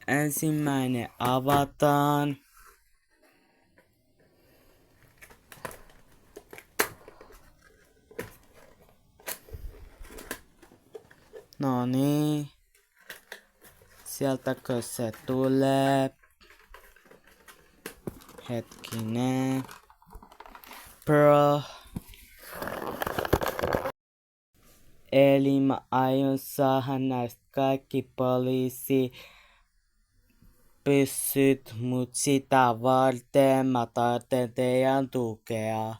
ensimmäinen avataan. No niin. Sieltäkö se tulee? Hetkinen. Pro. Eli mä aion saada näistä kaikki poliisipyssyt, mut sitä varten mä tarvitsen teidän tukea.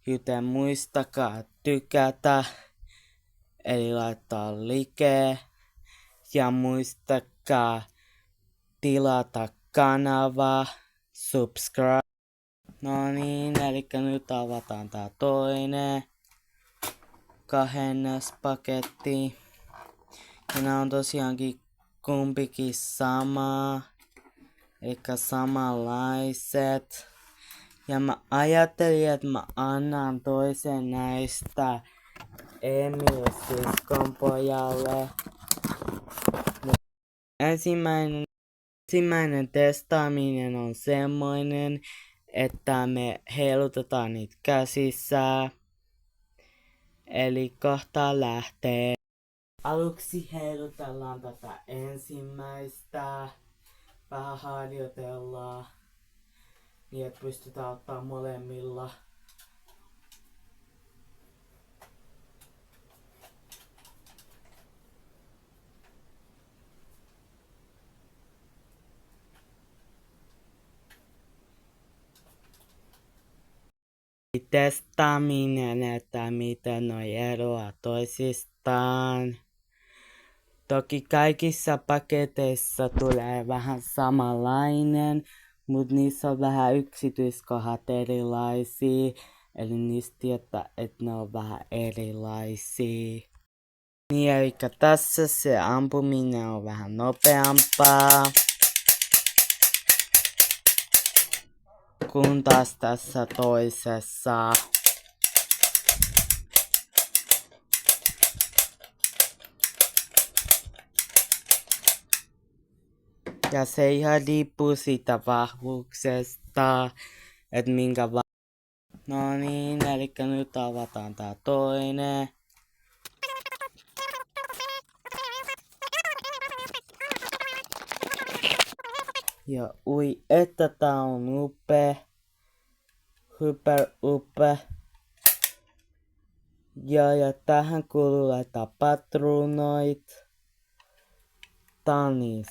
Joten muistakaa tykätä, eli laittaa like. Ja muistakaa tilata kanava, subscribe. No niin, eli nyt avataan tää toinen 2. paketti. Ja nää on tosiaankin kumpikin sama, eli samanlaiset. Ja mä ajattelin, että mä annan toisen näistä Emil siskon pojalle. Ensimmäinen testaaminen on semmoinen, että me heilutetaan niitä käsissä. Eli kohta lähtee. Aluksi heilutellaan tätä ensimmäistä. Vähän harjoitellaan. Niin että pystytään ottaa molemmilla. Testaaminen, että miten noi eroaa toisistaan. Toki kaikissa paketeissa tulee vähän samanlainen, mutta niissä on vähän yksityiskohdat erilaisia. Eli niistä tietää, että ne on vähän erilaisia. Niin, eli tässä se ampuminen on vähän nopeampaa. Kun taas tässä toisessa. Ja se ihan riippuu siitä vahvuuksesta, että minkä No niin, eli nyt avataan tää toinen. Ja ui, että tää on upea. Hyper upea. Ja tähän kuuluu laittaa patruunoit. Tää on niin